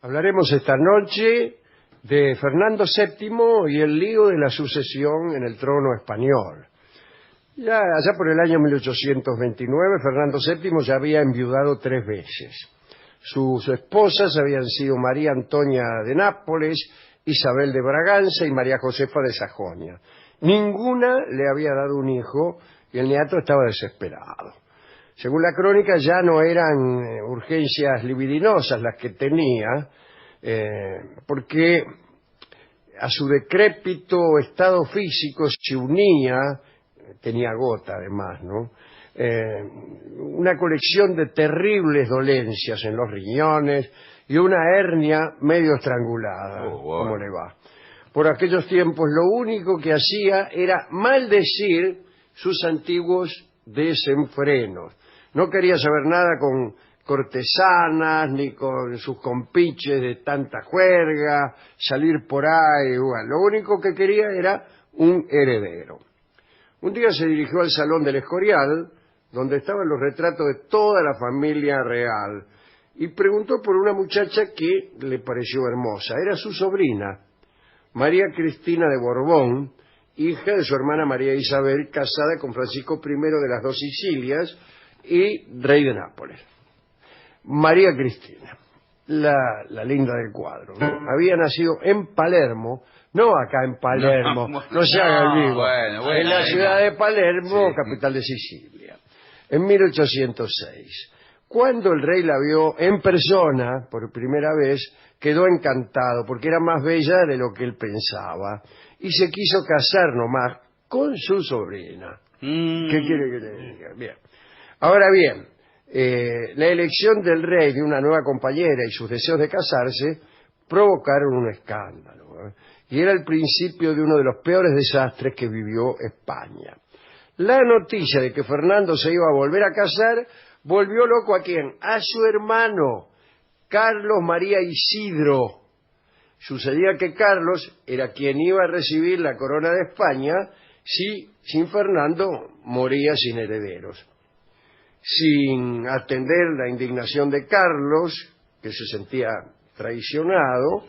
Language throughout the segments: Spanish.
Hablaremos esta noche de Fernando VII y el lío de la sucesión en el trono español. Ya allá por el año 1829, Fernando VII ya había enviudado 3 veces. Sus esposas habían sido María Antonia de Nápoles, Isabel de Braganza y María Josefa de Sajonia. Ninguna le había dado un hijo y el neato estaba desesperado. Según la crónica, ya no eran urgencias libidinosas las que tenía, porque a su decrépito estado físico se unía, tenía gota además, ¿no? Una colección de terribles dolencias en los riñones y una hernia medio estrangulada. ¿Cómo le va? Por aquellos tiempos lo único que hacía era maldecir sus antiguos desenfrenos. No quería saber nada con cortesanas ni con sus compiches de tanta juerga, salir por ahí. Bueno, lo único que quería era un heredero. Un día se dirigió al Salón del Escorial, donde estaban los retratos de toda la familia real, y preguntó por una muchacha que le pareció hermosa. Era su sobrina, María Cristina de Borbón, hija de su hermana María Isabel, casada con Francisco I de las 2 Sicilias y rey de Nápoles. María Cristina, la linda del cuadro, ¿no? Había nacido en Palermo, no acá en Palermo, no se haga el vivo, en la ciudad de Palermo, sí, capital de Sicilia, en 1806. Cuando el rey la vio en persona por primera vez, quedó encantado porque era más bella de lo que él pensaba y se quiso casar nomás con su sobrina. ¿Qué quiere que le diga? Bien. Ahora bien, la elección del rey de una nueva compañera y sus deseos de casarse provocaron un escándalo, ¿eh? Y era el principio de uno de los peores desastres que vivió España. La noticia de que Fernando se iba a volver a casar volvió loco ¿a quién? A su hermano, Carlos María Isidro. Sucedía que Carlos era quien iba a recibir la corona de España si, sin Fernando, moría sin herederos. Sin atender la indignación de Carlos, que se sentía traicionado,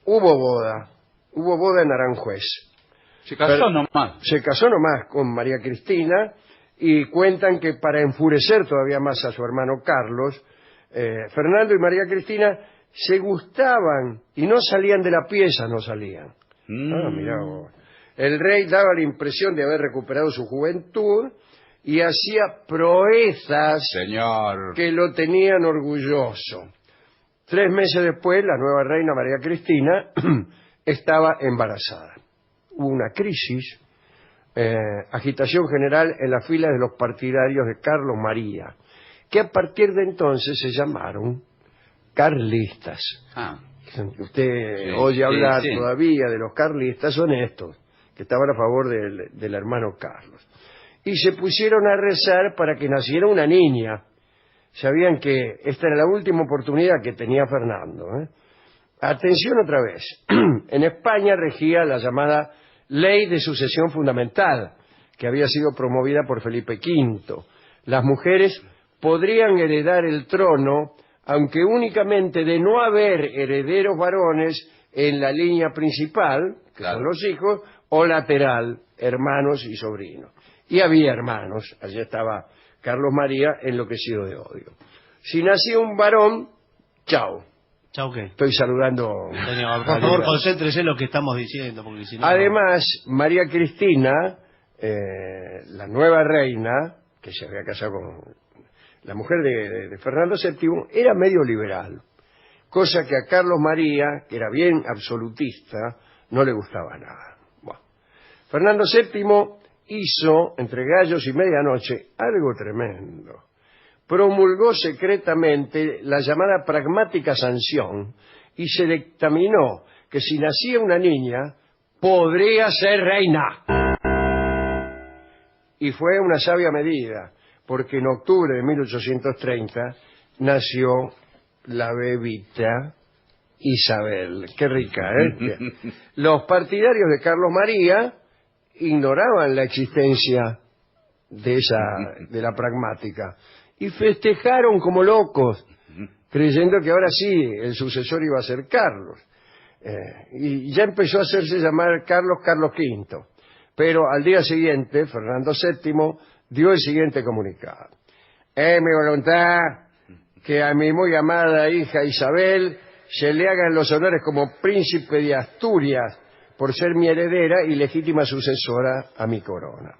hubo boda en Aranjuez. Se casó nomás con María Cristina, y cuentan que para enfurecer todavía más a su hermano Carlos, Fernando y María Cristina se gustaban y no salían de la pieza, no salían. Mirá vos. El rey daba la impresión de haber recuperado su juventud y hacía proezas, señor, que lo tenían orgulloso. 3 meses después, la nueva reina María Cristina estaba embarazada. Hubo una crisis, agitación general en las filas de los partidarios de Carlos María, que a partir de entonces se llamaron carlistas. Usted oye hablar todavía de los carlistas, son estos, que estaban a favor del hermano Carlos. Y se pusieron a rezar para que naciera una niña. Sabían que esta era la última oportunidad que tenía Fernando, ¿eh? Atención otra vez. En España regía la llamada Ley de Sucesión Fundamental, que había sido promovida por Felipe V. Las mujeres podrían heredar el trono, aunque únicamente de no haber herederos varones en la línea principal, que son los hijos, o lateral, hermanos y sobrinos. Y había hermanos, allí estaba Carlos María enloquecido de odio. Si nacía un varón, chao. ¿Chao qué? Estoy saludando. Señor, por favor, concéntrese en lo que estamos diciendo, porque si no... Además, María Cristina, la nueva reina, que se había casado con la mujer de Fernando VII, era medio liberal, cosa que a Carlos María, que era bien absolutista, no le gustaba nada. Bueno, Fernando VII hizo, entre gallos y medianoche, algo tremendo. Promulgó secretamente la llamada pragmática sanción y se dictaminó que si nacía una niña, podría ser reina. Y fue una sabia medida, porque en octubre de 1830 nació la bebita Isabel. Qué rica, ¿eh? Los partidarios de Carlos María ignoraban la existencia de la pragmática y festejaron como locos creyendo que ahora sí el sucesor iba a ser Carlos. Y ya empezó a hacerse llamar Carlos V. Pero al día siguiente, Fernando VII dio el siguiente comunicado. Es mi voluntad que a mi muy amada hija Isabel se le hagan los honores como príncipe de Asturias por ser mi heredera y legítima sucesora a mi corona.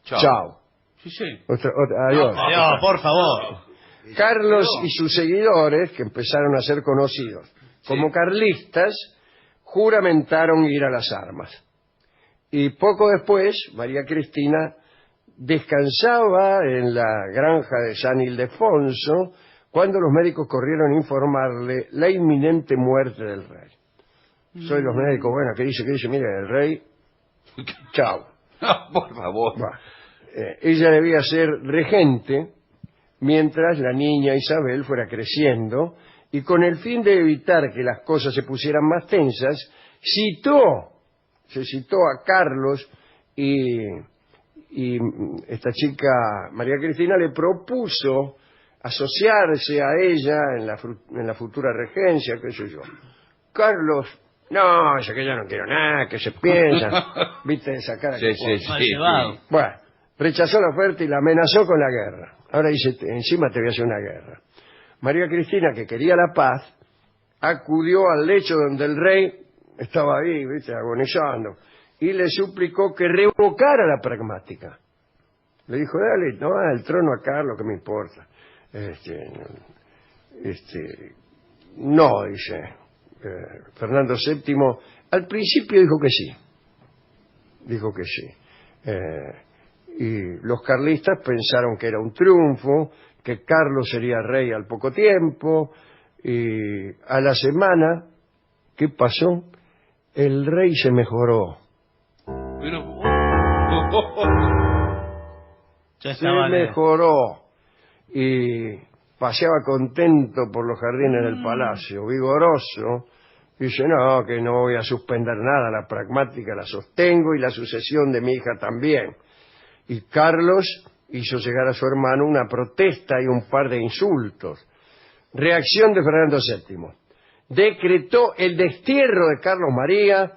Chao. Sí, sí. Adiós. Adiós, por favor. Carlos y sus seguidores, que empezaron a ser conocidos como carlistas, juramentaron ir a las armas. Y poco después, María Cristina descansaba en la granja de San Ildefonso cuando los médicos corrieron a informarle la inminente muerte del rey. Soy los médicos, bueno, ¿qué dice? Mire, el rey, chao. Por favor. Ella debía ser regente mientras la niña Isabel fuera creciendo y con el fin de evitar que las cosas se pusieran más tensas, se citó a Carlos y esta chica, María Cristina, le propuso asociarse a ella en la futura regencia, qué sé yo. Carlos, no, dice que yo no quiero nada, que se piensa, viste esa cara que Sí. Bueno, rechazó la oferta y la amenazó con la guerra. Ahora dice, encima te voy a hacer una guerra. María Cristina, que quería la paz, acudió al lecho donde el rey estaba ahí, viste, agonizando, y le suplicó que revocara la pragmática. Le dijo, dale, no, el trono a Carlos, que me importa. No, dice Fernando VII. Al principio dijo que sí. Y los carlistas pensaron que era un triunfo, que Carlos sería rey al poco tiempo, y a la semana, ¿qué pasó? El rey se mejoró. Se mejoró y paseaba contento por los jardines del palacio, vigoroso. Dice, no, que no voy a suspender nada, la pragmática la sostengo y la sucesión de mi hija también. Y Carlos hizo llegar a su hermano una protesta y un par de insultos. Reacción de Fernando VII. Decretó el destierro de Carlos María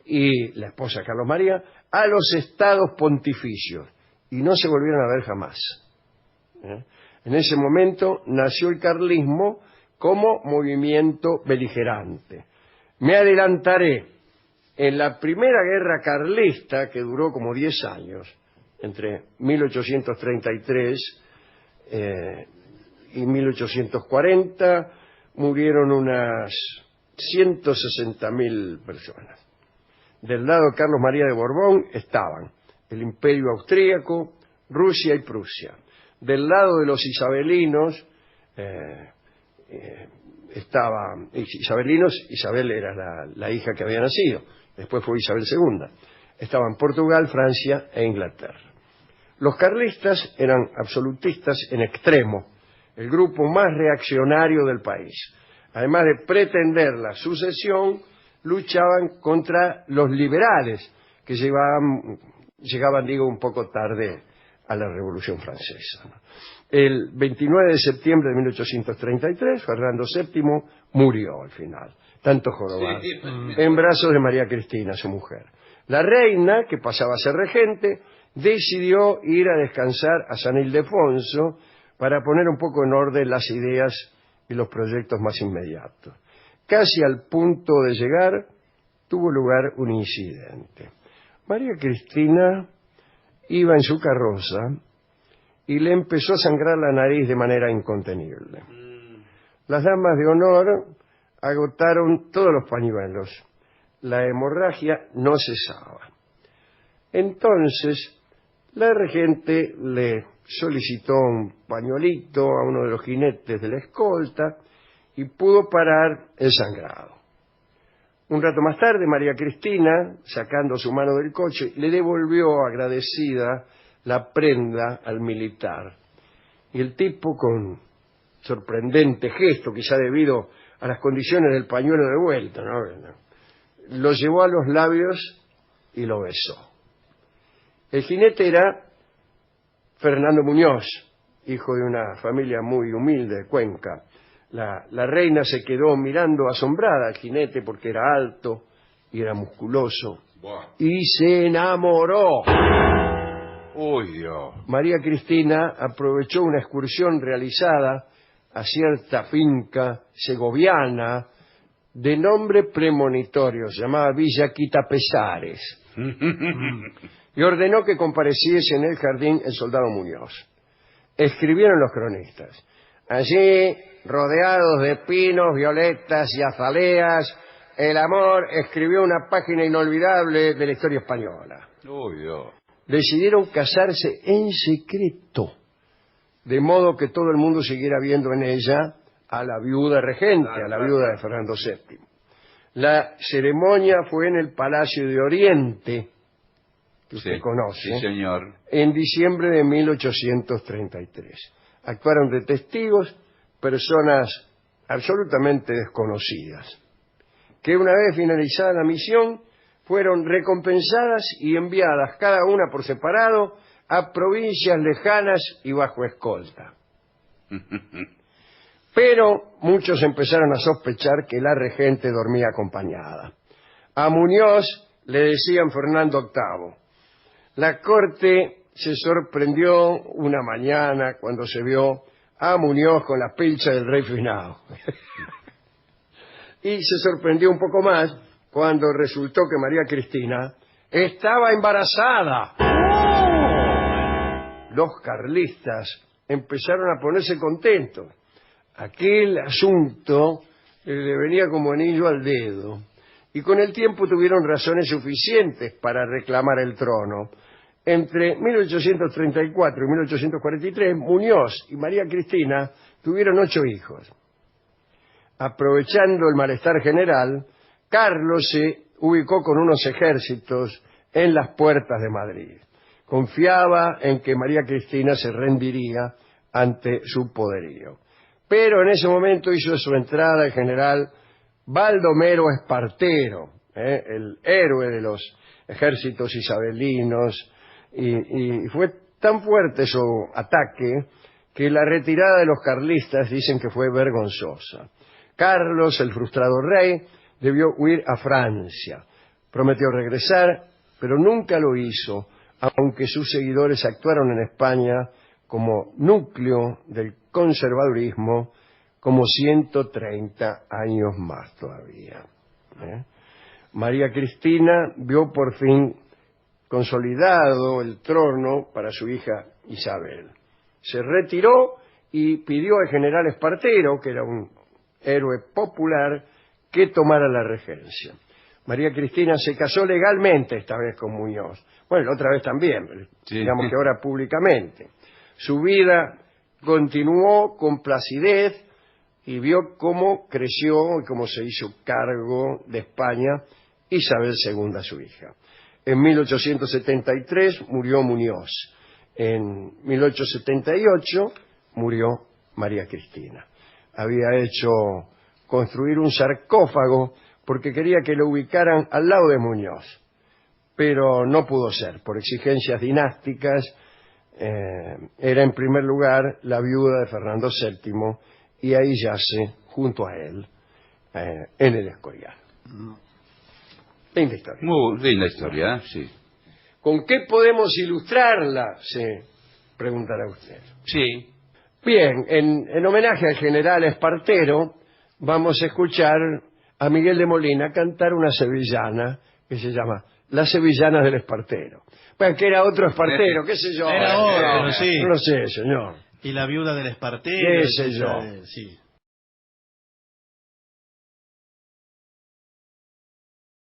y la esposa de Carlos María a los estados pontificios y no se volvieron a ver jamás. En ese momento nació el carlismo como movimiento beligerante. Me adelantaré. En la primera guerra carlista, que duró como 10 años, entre 1833 y 1840, murieron unas 160.000 personas. Del lado de Carlos María de Borbón estaban el Imperio Austríaco, Rusia y Prusia. Del lado de los isabelinos estaban isabelinos, Isabel era la hija que había nacido, después fue Isabel II. Estaban Portugal, Francia e Inglaterra. Los carlistas eran absolutistas en extremo, el grupo más reaccionario del país. Además de pretender la sucesión, luchaban contra los liberales, que llegaban, un poco tarde a la Revolución Francesa. El 29 de septiembre de 1833, Fernando VII murió al final, tanto jorobar, en brazos de María Cristina, su mujer. La reina, que pasaba a ser regente, decidió ir a descansar a San Ildefonso para poner un poco en orden las ideas y los proyectos más inmediatos. Casi al punto de llegar, tuvo lugar un incidente. María Cristina iba en su carroza y le empezó a sangrar la nariz de manera incontenible. Las damas de honor agotaron todos los pañuelos. La hemorragia no cesaba. Entonces, la regente le solicitó un pañuelito a uno de los jinetes de la escolta y pudo parar el sangrado. Un rato más tarde, María Cristina, sacando su mano del coche, le devolvió agradecida la prenda al militar. Y el tipo, con sorprendente gesto, quizá debido a las condiciones del pañuelo de vuelta, lo llevó a los labios y lo besó. El jinete era Fernando Muñoz, hijo de una familia muy humilde de Cuenca. La reina se quedó mirando asombrada al jinete porque era alto y era musculoso. Buah. Y se enamoró. Uy, Dios. María Cristina aprovechó una excursión realizada a cierta finca segoviana de nombre premonitorio, se llamaba Villa Quitapesares, y ordenó que compareciese en el jardín el soldado Muñoz. Escribieron los cronistas: allí, rodeados de pinos, violetas y azaleas, el amor escribió una página inolvidable de la historia española. Uy, Dios. Decidieron casarse en secreto, de modo que todo el mundo siguiera viendo en ella a la viuda regente, a la viuda de Fernando VII. La ceremonia fue en el Palacio de Oriente, que usted conoce, sí, señor. en diciembre de 1833. Actuaron de testigos personas absolutamente desconocidas, que una vez finalizada la misión fueron recompensadas y enviadas cada una por separado a provincias lejanas y bajo escolta. Pero muchos empezaron a sospechar que la regente dormía acompañada. A Muñoz le decían Fernando VIII. La corte se sorprendió una mañana cuando se vio a Muñoz con la pilcha del rey finado. Y se sorprendió un poco más cuando resultó que María Cristina estaba embarazada. Los carlistas empezaron a ponerse contentos. Aquel asunto le venía como anillo al dedo, y con el tiempo tuvieron razones suficientes para reclamar el trono. Entre 1834 y 1843, Muñoz y María Cristina tuvieron 8 hijos. Aprovechando el malestar general, Carlos se ubicó con unos ejércitos en las puertas de Madrid. Confiaba en que María Cristina se rendiría ante su poderío. Pero en ese momento hizo su entrada el general Baldomero Espartero, el héroe de los ejércitos isabelinos, y fue tan fuerte su ataque que la retirada de los carlistas dicen que fue vergonzosa. Carlos, el frustrado rey, debió huir a Francia. Prometió regresar, pero nunca lo hizo, aunque sus seguidores actuaron en España como núcleo del conservadurismo como 130 años más todavía. María Cristina vio por fin consolidado el trono para su hija Isabel. Se retiró y pidió al general Espartero, que era un héroe popular, que tomara la regencia. María Cristina se casó legalmente esta vez con Muñoz. Bueno, la otra vez también, sí. Digamos que ahora públicamente. Su vida continuó con placidez y vio cómo creció y cómo se hizo cargo de España Isabel II, su hija. En 1873 murió Muñoz. En 1878 murió María Cristina. Había hecho construir un sarcófago porque quería que lo ubicaran al lado de Muñoz, pero no pudo ser, por exigencias dinásticas. Era en primer lugar la viuda de Fernando VII y ahí yace junto a él en el Escorial. Linda historia. Muy linda historia, sí. ¿Con qué podemos ilustrarla? Se preguntará usted. Sí. Bien, en homenaje al general Espartero vamos a escuchar a Miguel de Molina cantar una sevillana que se llama Las Sevillanas del Espartero. Bueno, que era otro Espartero, qué sé yo. Era otro, sí. No sé, señor. Y la viuda del Espartero. Qué sé yo. Sí.